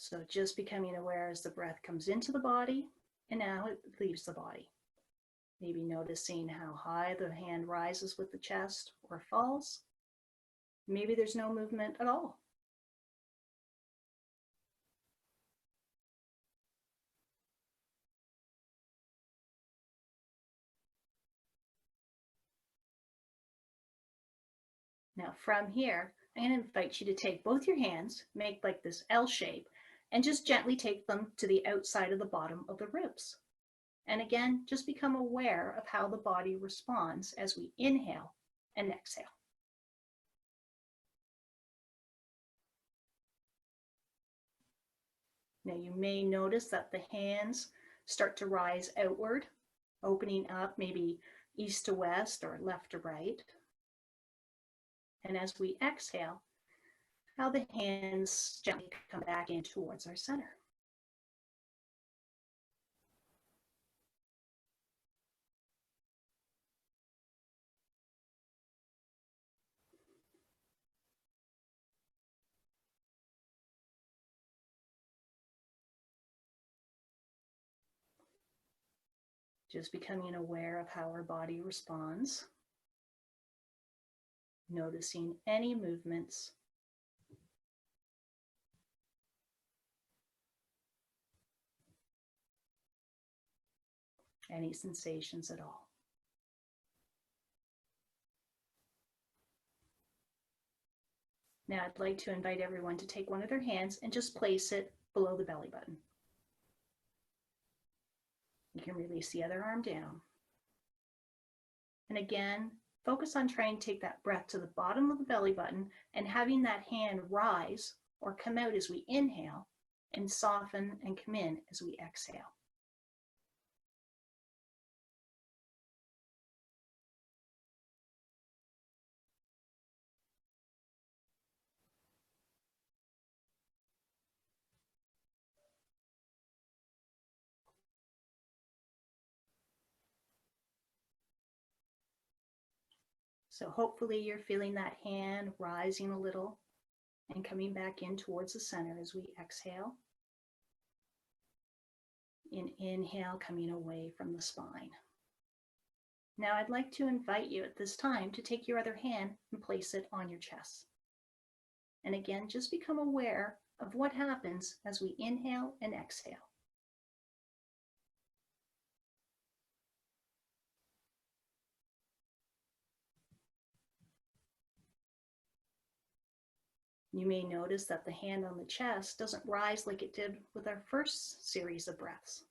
So just becoming aware as the breath comes into the body and now it leaves the body. Maybe noticing how high the hand rises with the chest or falls. Maybe there's no movement at all. Now from here, I'm going to invite you to take both your hands, make like this L shape, and just gently take them to the outside of the bottom of the ribs. And again, just become aware of how the body responds as we inhale and exhale. Now you may notice that the hands start to rise outward, opening up maybe east to west or left to right. And as we exhale, how the hands gently come back in towards our center. Just becoming aware of how our body responds. Noticing any movements. Any sensations at all. Now I'd like to invite everyone to take one of their hands and just place it below the belly button. You can release the other arm down. And again, focus on trying to take that breath to the bottom of the belly button and having that hand rise or come out as we inhale and soften and come in as we exhale. So hopefully you're feeling that hand rising a little and coming back in towards the center as we exhale. In inhale, coming away from the spine. Now I'd like to invite you at this time to take your other hand and place it on your chest. And again, just become aware of what happens as we inhale and exhale. You may notice that the hand on the chest doesn't rise like it did with our first series of breaths.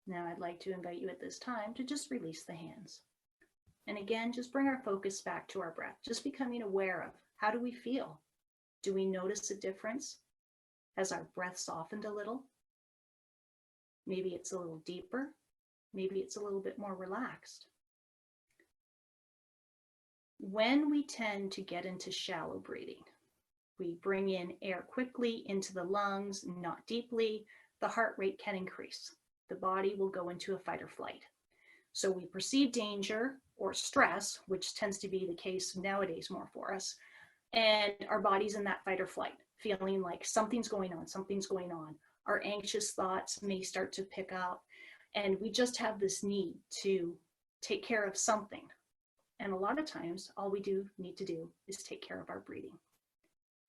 Now I'd like to invite you at this time to just release the hands. And again, just bring our focus back to our breath, just becoming aware of how do we feel? Do we notice a difference? Has our breath softened a little? Maybe it's a little deeper. Maybe it's a little bit more relaxed. When we tend to get into shallow breathing, we bring in air quickly into the lungs, not deeply, the heart rate can increase. The body will go into a fight or flight. So we perceive danger or stress, which tends to be the case nowadays more for us, and our body's in that fight or flight, feeling like something's going on, something's going on. Our anxious thoughts may start to pick up, and we just have this need to take care of something. And a lot of times, all we need to do is take care of our breathing.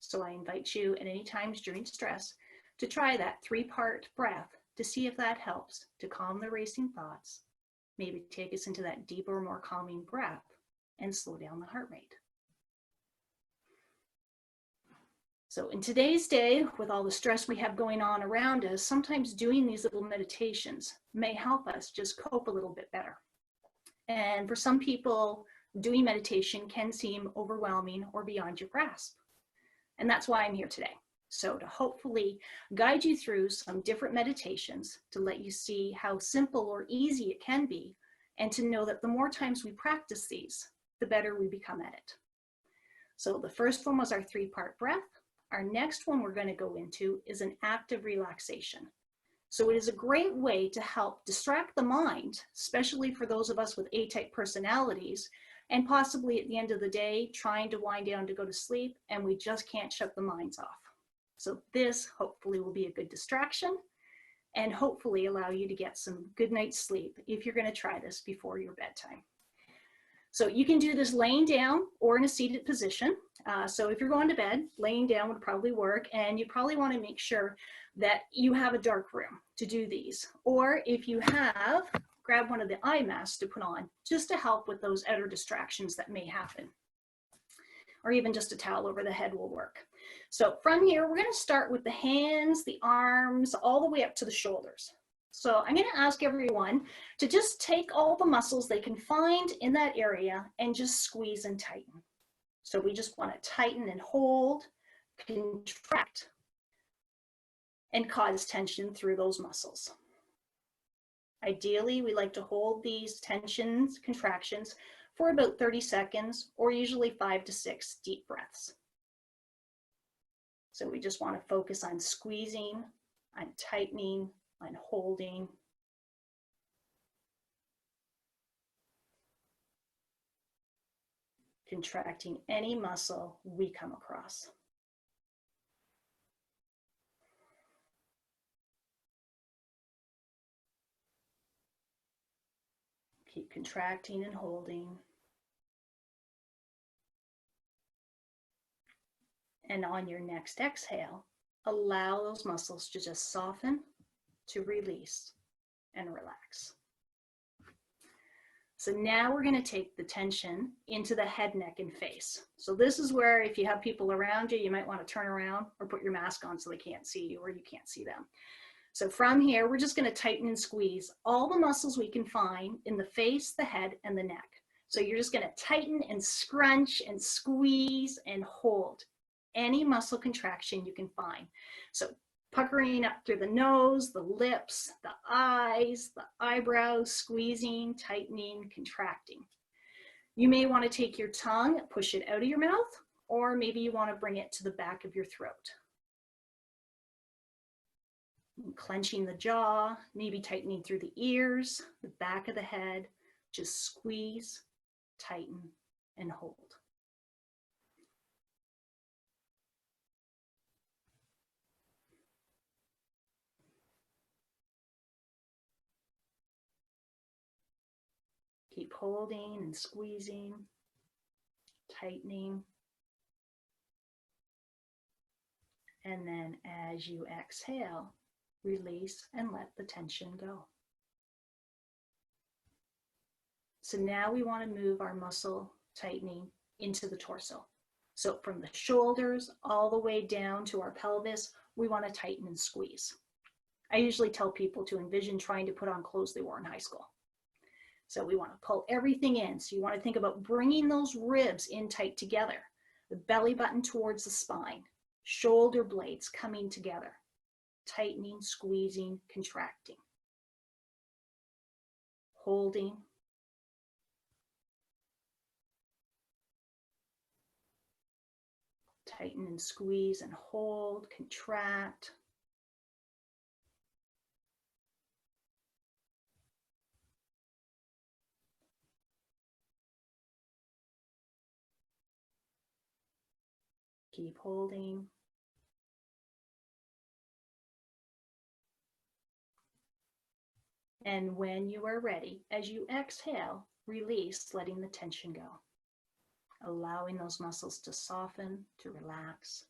So I invite you at any times during stress to try that 3-part breath to see if that helps to calm the racing thoughts, maybe take us into that deeper, more calming breath and slow down the heart rate. So in today's day, with all the stress we have going on around us, sometimes doing these little meditations may help us just cope a little bit better. And for some people, doing meditation can seem overwhelming or beyond your grasp. And that's why I'm here today. So to hopefully guide you through some different meditations to let you see how simple or easy it can be, and to know that the more times we practice these, the better we become at it. So the first one was our 3-part breath. Our next one we're going to go into is an active relaxation. So it is a great way to help distract the mind, especially for those of us with A-type personalities, and possibly at the end of the day, trying to wind down to go to sleep, and we just can't shut the minds off. So this hopefully will be a good distraction and hopefully allow you to get some good night's sleep if you're going to try this before your bedtime. So you can do this laying down or in a seated position. So if you're going to bed, laying down would probably work, and you probably want to make sure that you have a dark room to do these. Or if you have, grab one of the eye masks to put on just to help with those outer distractions that may happen. Or even just a towel over the head will work. So from here, we're going to start with the hands, the arms, all the way up to the shoulders. So I'm going to ask everyone to just take all the muscles they can find in that area and just squeeze and tighten. So we just want to tighten and hold, contract, and cause tension through those muscles. Ideally, we like to hold these tensions, contractions, for about 30 seconds, or usually 5 to 6 deep breaths. So we just want to focus on squeezing, on tightening, on holding. Contracting any muscle we come across. Keep contracting and holding. And on your next exhale, allow those muscles to just soften, to release, and relax. So now we're going to take the tension into the head, neck, and face. So this is where if you have people around you, you might want to turn around or put your mask on so they can't see you or you can't see them. So from here, we're just going to tighten and squeeze all the muscles we can find in the face, the head, and the neck. So you're just going to tighten and scrunch and squeeze and hold any muscle contraction you can find. So puckering up through the nose, the lips, the eyes, the eyebrows, squeezing, tightening, contracting. You may want to take your tongue, push it out of your mouth, or maybe you want to bring it to the back of your throat. Clenching the jaw, maybe tightening through the ears, the back of the head. Just squeeze, tighten, and hold. Keep holding and squeezing, tightening. And then as you exhale, release and let the tension go. So now we want to move our muscle tightening into the torso. So from the shoulders all the way down to our pelvis, we want to tighten and squeeze. I usually tell people to envision trying to put on clothes they wore in high school. So we want to pull everything in. So you want to think about bringing those ribs in tight together, the belly button towards the spine, shoulder blades coming together, tightening, squeezing, contracting, holding, tighten and squeeze and hold, contract. Keep holding. And when you are ready, as you exhale, release, letting the tension go. Allowing those muscles to soften, to relax.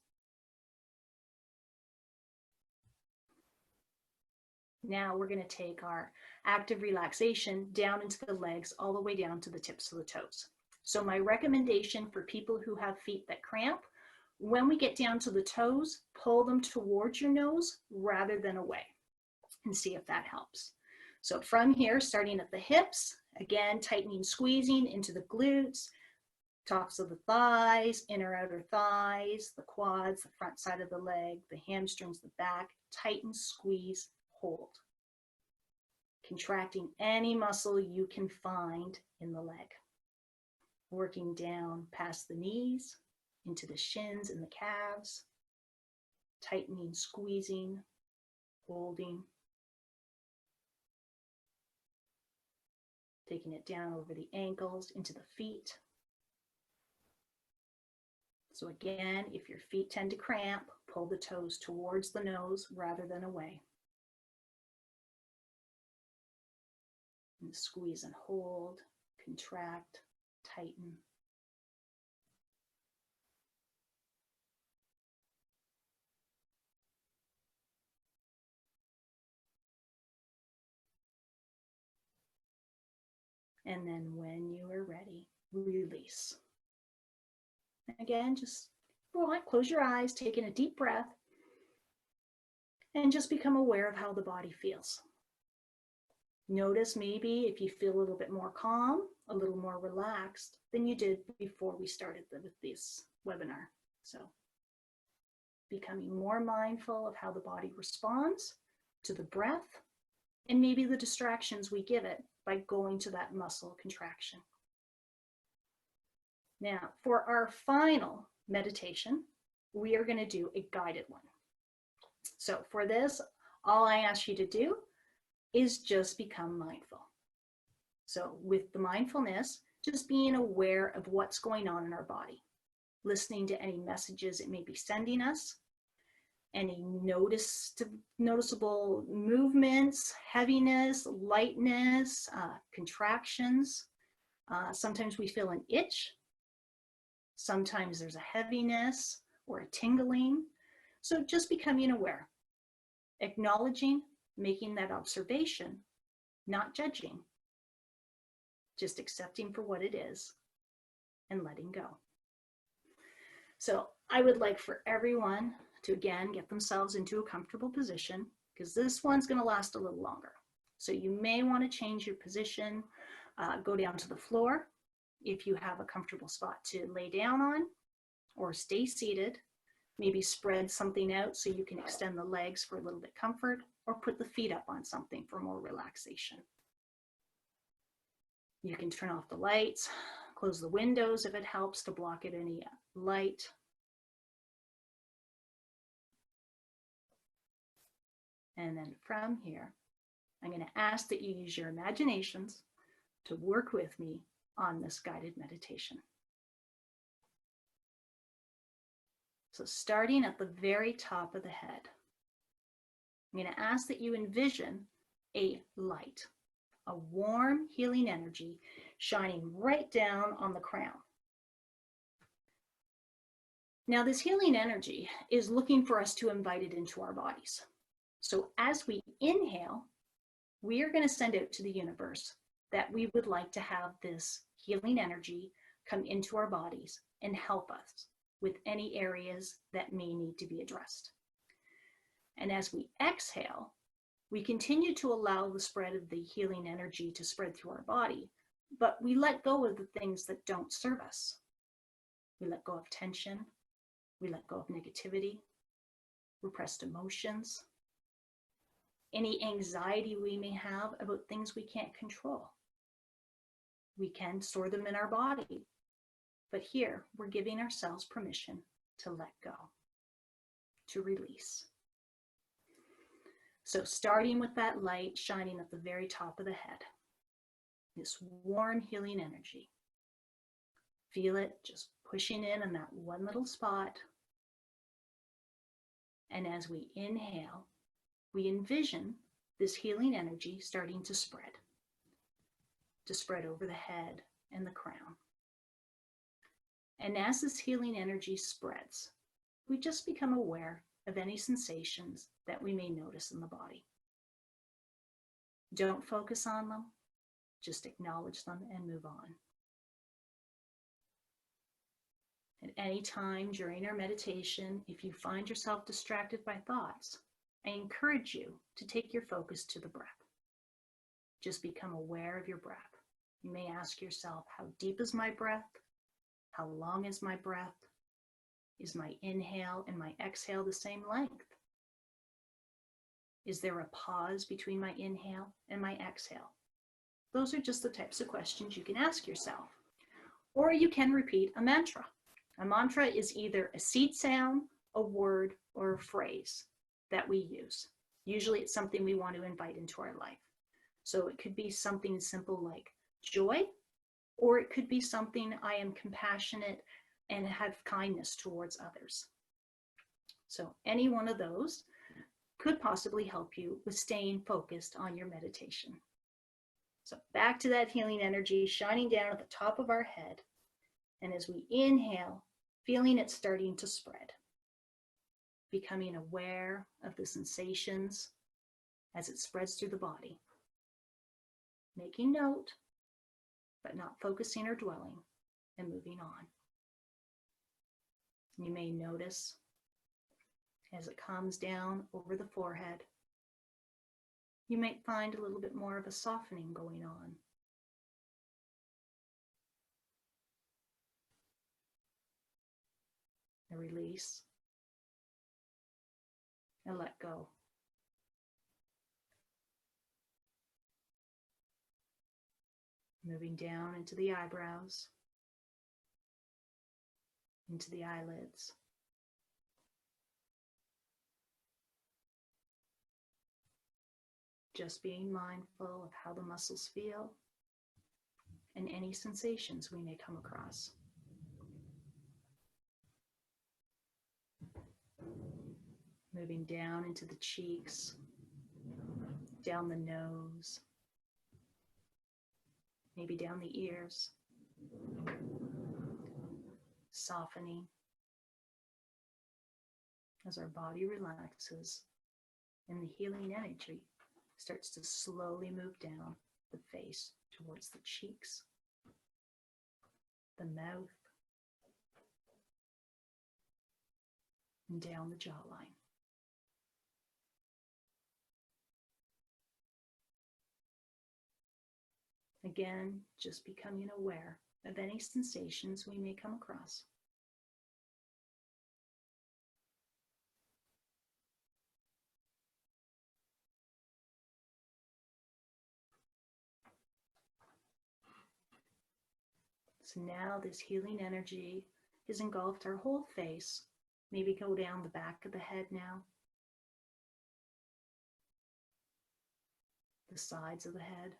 Now we're going to take our active relaxation down into the legs, all the way down to the tips of the toes. So my recommendation for people who have feet that cramp, when we get down to the toes, pull them towards your nose rather than away, and see if that helps. So from here, starting at the hips, again, tightening, squeezing into the glutes, tops of the thighs, inner outer thighs, the quads, the front side of the leg, the hamstrings, the back, tighten, squeeze, hold. Contracting any muscle you can find in the leg. Working down past the knees, into the shins and the calves, tightening, squeezing, holding. Taking it down over the ankles, into the feet. So again, if your feet tend to cramp, pull the toes towards the nose rather than away. And squeeze and hold, contract, tighten. And then when you are ready, release. Again, just close your eyes, taking a deep breath, and just become aware of how the body feels. Notice maybe if you feel a little bit more calm, a little more relaxed than you did before we started with this webinar. So becoming more mindful of how the body responds to the breath and maybe the distractions we give it by going to that muscle contraction. Now, for our final meditation, we are going to do a guided one. So for this, all I ask you to do is just become mindful. So with the mindfulness, just being aware of what's going on in our body, listening to any messages it may be sending us, any noticeable movements, heaviness, lightness, contractions. Sometimes we feel an itch. Sometimes there's a heaviness or a tingling. So just becoming aware, acknowledging, making that observation, not judging, just accepting for what it is and letting go. So I would like for everyone to again get themselves into a comfortable position, because this one's going to last a little longer. So you may want to change your position, go down to the floor if you have a comfortable spot to lay down on, or stay seated. Maybe spread something out so you can extend the legs for a little bit comfort, or put the feet up on something for more relaxation. You can turn off the lights, close the windows if it helps to block out any light. And then from here, I'm going to ask that you use your imaginations to work with me on this guided meditation. So starting at the very top of the head, I'm going to ask that you envision a light, a warm healing energy shining right down on the crown. Now this healing energy is looking for us to invite it into our bodies. So as we inhale, we are going to send out to the universe that we would like to have this healing energy come into our bodies and help us with any areas that may need to be addressed. And as we exhale, we continue to allow the spread of the healing energy to spread through our body, but we let go of the things that don't serve us. We let go of tension, we let go of negativity, repressed emotions, any anxiety we may have about things we can't control. We can store them in our body, but here we're giving ourselves permission to let go, to release. So starting with that light shining at the very top of the head, this warm healing energy. Feel it just pushing in on that one little spot. And as we inhale, we envision this healing energy starting to spread over the head and the crown. And as this healing energy spreads, we just become aware of any sensations that we may notice in the body. Don't focus on them, just acknowledge them and move on. At any time during our meditation, if you find yourself distracted by thoughts, I encourage you to take your focus to the breath. Just become aware of your breath. You may ask yourself, how deep is my breath? How long is my breath? Is my inhale and my exhale the same length? Is there a pause between my inhale and my exhale? Those are just the types of questions you can ask yourself. Or you can repeat a mantra. A mantra is either a seed sound, a word or a phrase that we use. Usually it's something we want to invite into our life. So it could be something simple like joy, or it could be something, I am compassionate and have kindness towards others. So any one of those could possibly help you with staying focused on your meditation. So back to that healing energy shining down at the top of our head. And as we inhale, feeling it starting to spread, becoming aware of the sensations as it spreads through the body. Making note, but not focusing or dwelling, and moving on. You may notice as it comes down over the forehead, you might find a little bit more of a softening going on. A release, and let go. Moving down into the eyebrows, into the eyelids. Just being mindful of how the muscles feel and any sensations we may come across. Moving down into the cheeks, down the nose, maybe down the ears, softening as our body relaxes and the healing energy starts to slowly move down the face towards the cheeks, the mouth, and down the jawline. Again, just becoming aware of any sensations we may come across. So now this healing energy has engulfed our whole face. Maybe go down the back of the head now. The sides of the head.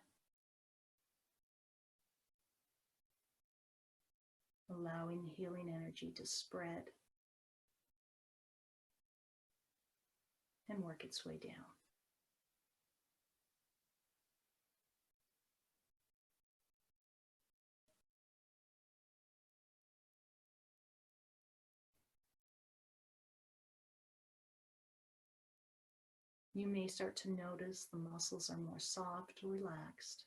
Allowing the healing energy to spread and work its way down. You may start to notice the muscles are more soft or relaxed.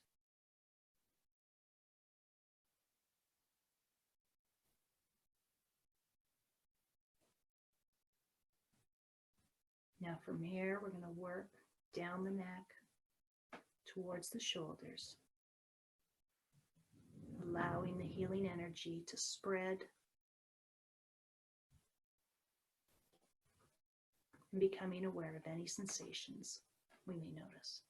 Now from here, we're going to work down the neck towards the shoulders, allowing the healing energy to spread and becoming aware of any sensations we may notice.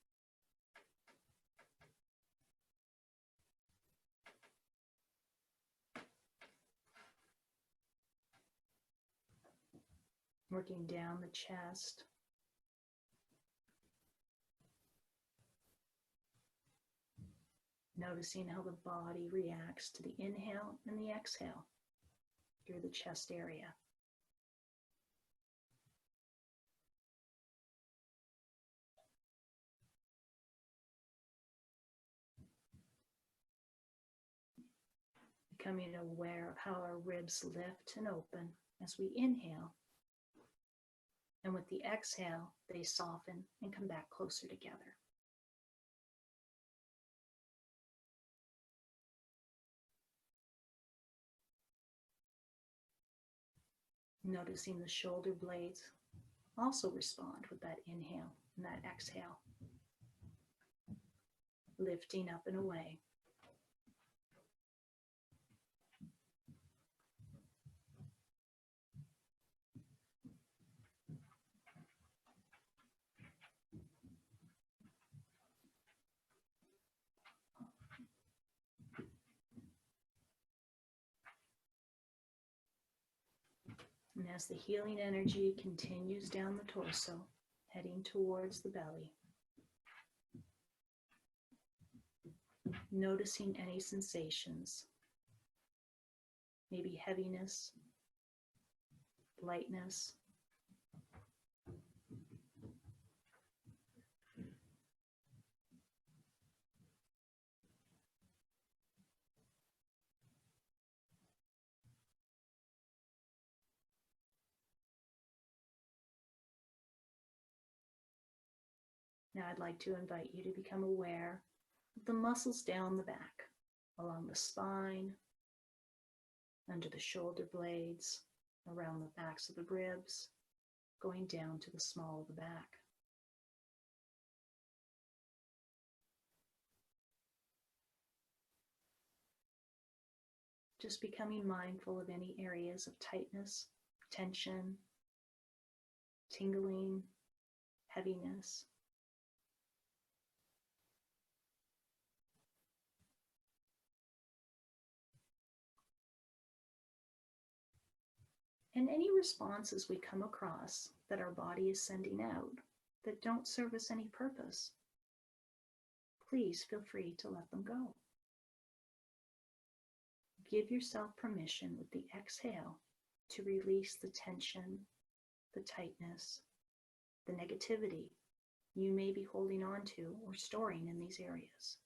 Working down the chest, noticing how the body reacts to the inhale and the exhale through the chest area. Becoming aware of how our ribs lift and open as we inhale. And with the exhale, they soften and come back closer together. Noticing the shoulder blades also respond with that inhale and that exhale. Lifting up and away. as the healing energy continues down the torso, heading towards the belly, noticing any sensations, maybe heaviness, lightness. Now I'd like to invite you to become aware of the muscles down the back, along the spine, under the shoulder blades, around the backs of the ribs, going down to the small of the back. Just becoming mindful of any areas of tightness, tension, tingling, heaviness. And any responses we come across that our body is sending out that don't serve us any purpose, please feel free to let them go. Give yourself permission with the exhale to release the tension, the tightness, the negativity you may be holding on to or storing in these areas.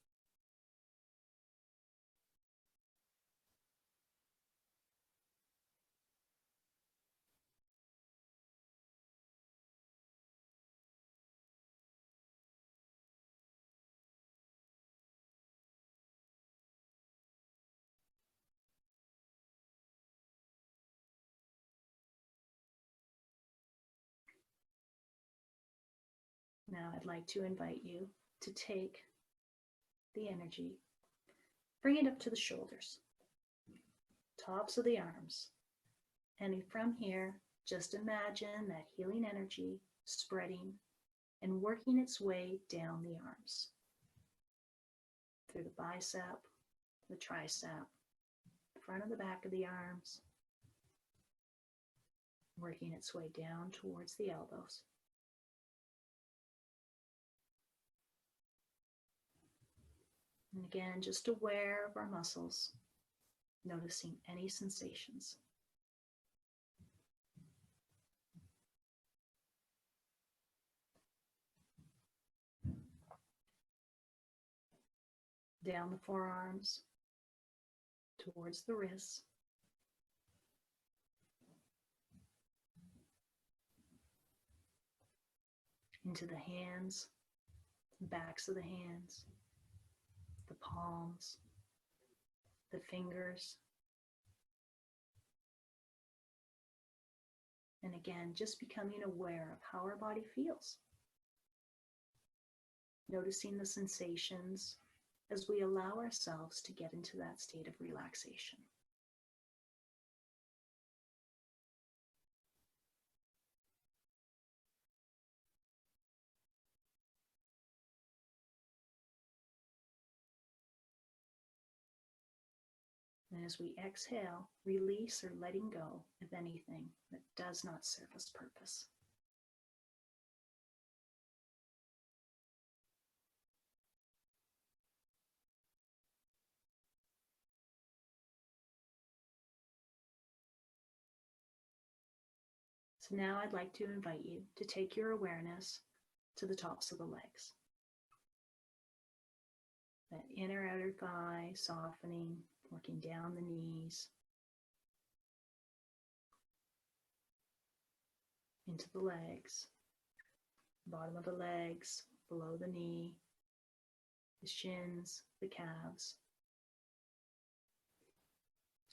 Now I'd like to invite you to take the energy, bring it up to the shoulders, tops of the arms, and from here, just imagine that healing energy spreading and working its way down the arms, through the bicep, the tricep, the front of the back of the arms, working its way down towards the elbows. And again, just aware of our muscles, noticing any sensations. Down the forearms, towards the wrists. Into the hands, backs of the hands, the palms, the fingers. And again, just becoming aware of how our body feels. Noticing the sensations as we allow ourselves to get into that state of relaxation. And as we exhale, release or letting go of anything that does not serve us purpose. So now I'd like to invite you to take your awareness to the tops of the legs. That inner outer thigh softening, working down the knees, into the legs, bottom of the legs, below the knee, the shins, the calves.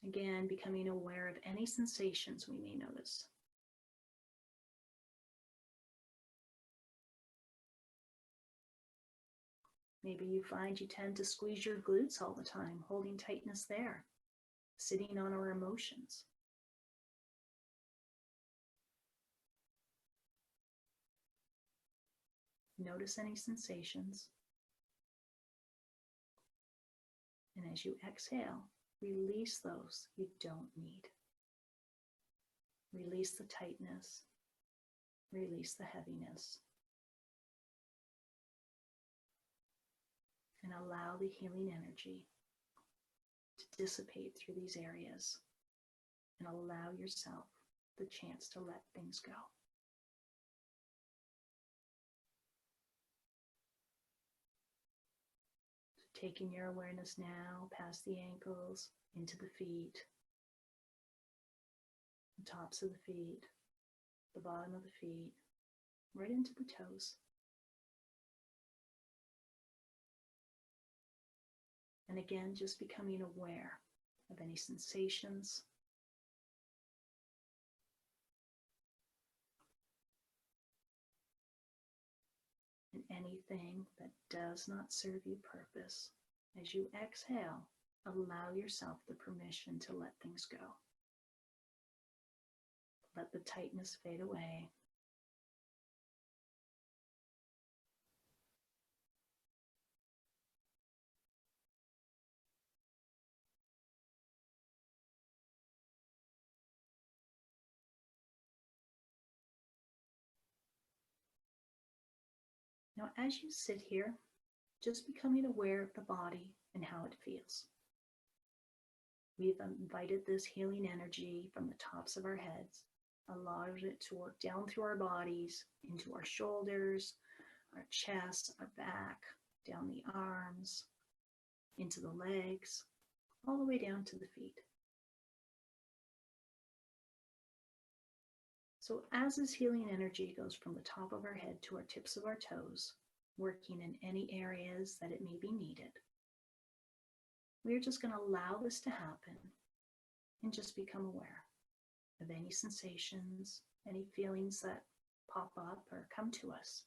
Again, becoming aware of any sensations we may notice. Maybe you find you tend to squeeze your glutes all the time, holding tightness there, sitting on our emotions. Notice any sensations. And as you exhale, release those you don't need. Release the tightness. Release the heaviness. And allow the healing energy to dissipate through these areas, and allow yourself the chance to let things go. So taking your awareness now past the ankles, into the feet, the tops of the feet, the bottom of the feet, right into the toes. And again, just becoming aware of any sensations, and anything that does not serve you purpose. As you exhale, allow yourself the permission to let things go. Let the tightness fade away. Now, as you sit here, just becoming aware of the body and how it feels. We've invited this healing energy from the tops of our heads, allowed it to work down through our bodies, into our shoulders, our chest, our back, down the arms, into the legs, all the way down to the feet. So as this healing energy goes from the top of our head to our tips of our toes, working in any areas that it may be needed, we're just going to allow this to happen and just become aware of any sensations, any feelings that pop up or come to us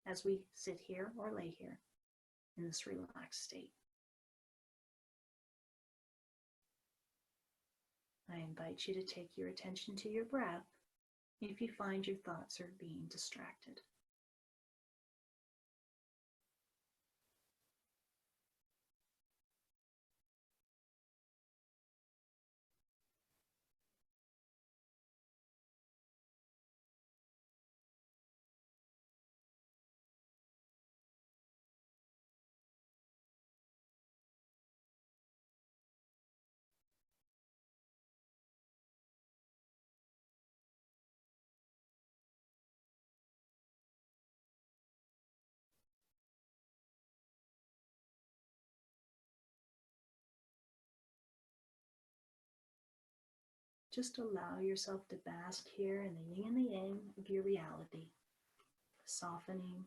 as we sit here or lay here in this relaxed state. I invite you to take your attention to your breath if you find your thoughts are being distracted. Just allow yourself to bask here in the yin and the yang of your reality, softening,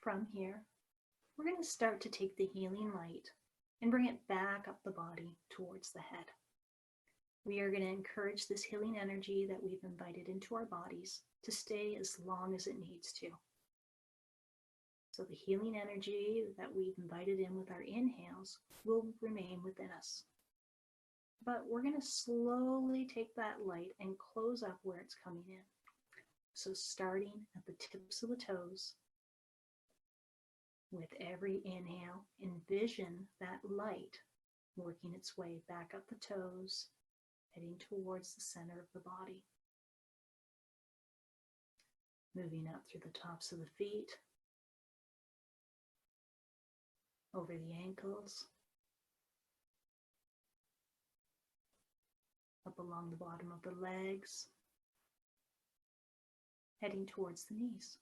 from here. We're going to start to take the healing light and bring it back up the body towards the head. We are going to encourage this healing energy that we've invited into our bodies to stay as long as it needs to. So the healing energy that we've invited in with our inhales will remain within us. But we're going to slowly take that light and close up where it's coming in. So starting at the tips of the toes, with every inhale, envision that light working its way back up the toes, heading towards the center of the body. Moving up through the tops of the feet, over the ankles, up along the bottom of the legs, heading towards the knees.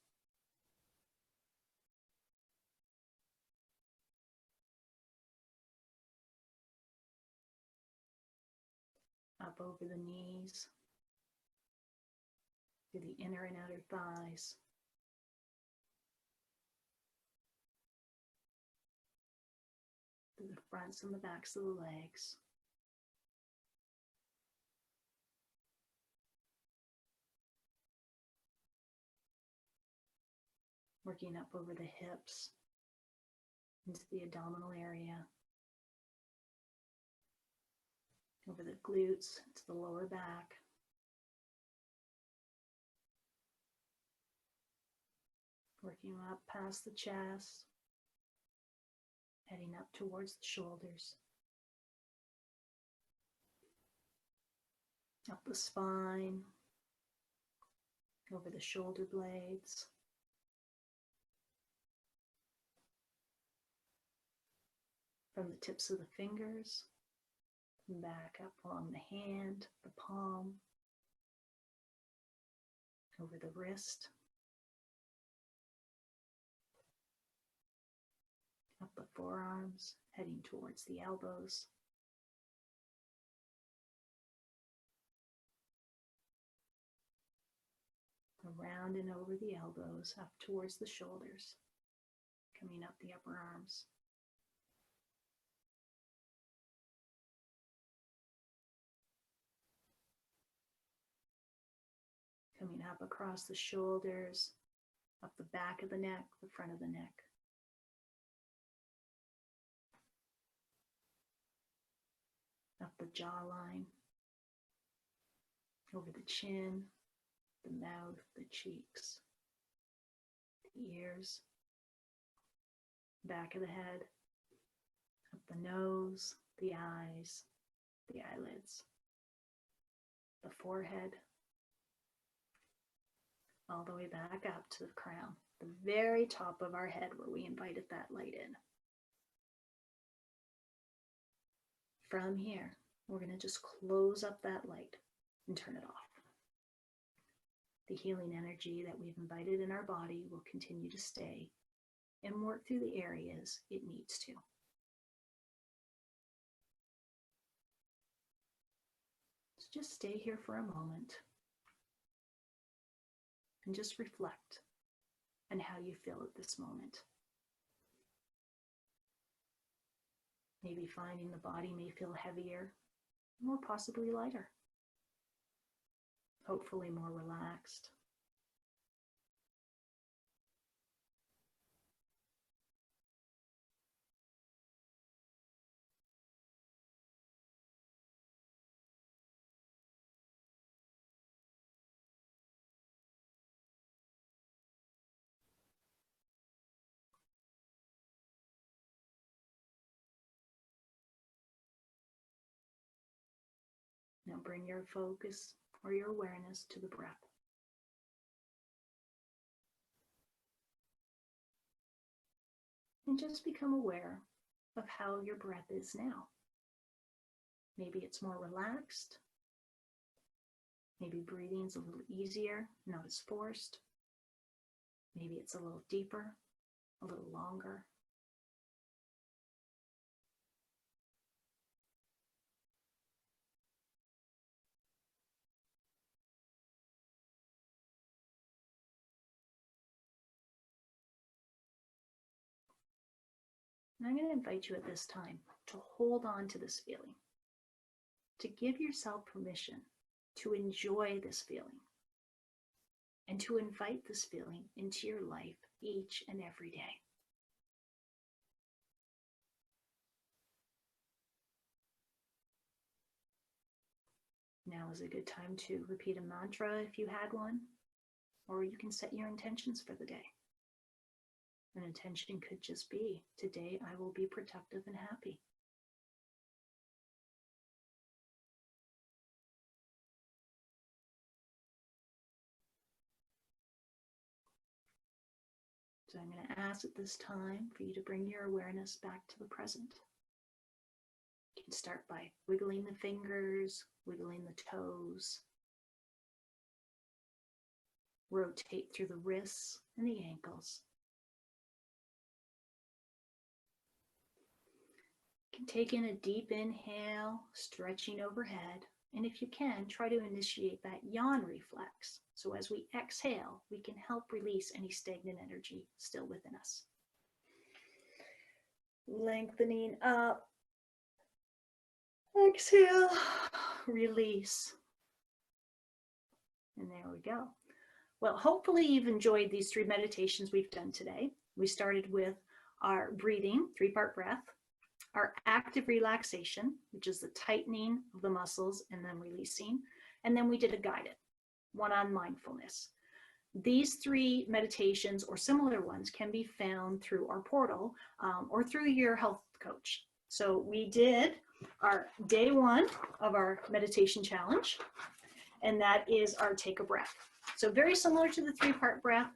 Up over the knees, through the inner and outer thighs, through the fronts and the backs of the legs, working up over the hips, into the abdominal area, over the glutes, to the lower back. Working up past the chest, heading up towards the shoulders, up the spine, over the shoulder blades, from the tips of the fingers, back up along the hand, the palm, over the wrist, up the forearms, heading towards the elbows, around and over the elbows, up towards the shoulders, coming up the upper arms. Coming up across the shoulders, up the back of the neck, the front of the neck. Up the jawline, over the chin, the mouth, the cheeks, the ears, back of the head, up the nose, the eyes, the eyelids, the forehead, all the way back up to the crown, the very top of our head where we invited that light in. From here, we're going to just close up that light and turn it off. The healing energy that we've invited in our body will continue to stay and work through the areas it needs to. So just stay here for a moment and just reflect on how you feel at this moment. Maybe finding the body may feel heavier or possibly lighter. Hopefully more relaxed. Now bring your focus or your awareness to the breath. And just become aware of how your breath is now. Maybe it's more relaxed. Maybe breathing's a little easier, not as forced. Maybe it's a little deeper, a little longer. And I'm going to invite you at this time to hold on to this feeling, to give yourself permission to enjoy this feeling, and to invite this feeling into your life each and every day. Now is a good time to repeat a mantra if you had one, or you can set your intentions for the day. An intention could just be, today I will be productive and happy. So I'm going to ask at this time for you to bring your awareness back to the present. You can start by wiggling the fingers, wiggling the toes. Rotate through the wrists and the ankles. You can take in a deep inhale, stretching overhead. And if you can, try to initiate that yawn reflex. So as we exhale, we can help release any stagnant energy still within us. Lengthening up. Exhale, release. And there we go. Well, hopefully you've enjoyed these 3 meditations we've done today. We started with our breathing, 3-part breath, our active relaxation, which is the tightening of the muscles and then releasing. And then we did a guided one on mindfulness. These 3 meditations or similar ones can be found through our portal or through your health coach. So we did our day 1 of our meditation challenge, and that is our take a breath. So very similar to the 3-part breath,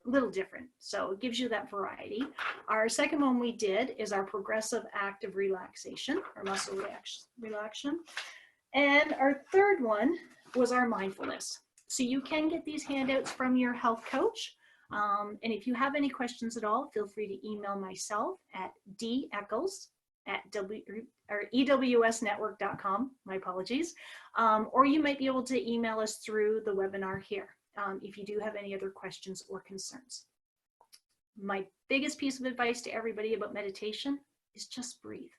a little different. So it gives you that variety. Our second one we did is our progressive active relaxation or muscle relaxation. And our third one was our mindfulness. So you can get these handouts from your health coach. And if you have any questions at all, feel free to email myself at eWSnetwork.com. My apologies. Or you might be able to email us through the webinar here if you do have any other questions or concerns. My biggest piece of advice to everybody about meditation is just breathe.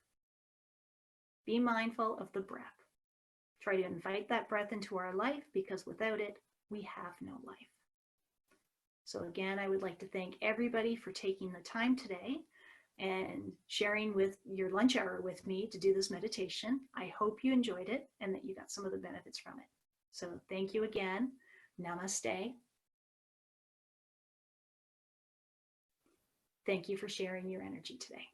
Be mindful of the breath. Try to invite that breath into our life, because without it, we have no life. So again, I would like to thank everybody for taking the time today and sharing with your lunch hour with me to do this meditation. I hope you enjoyed it and that you got some of the benefits from it. So thank you again. Namaste. Thank you for sharing your energy today.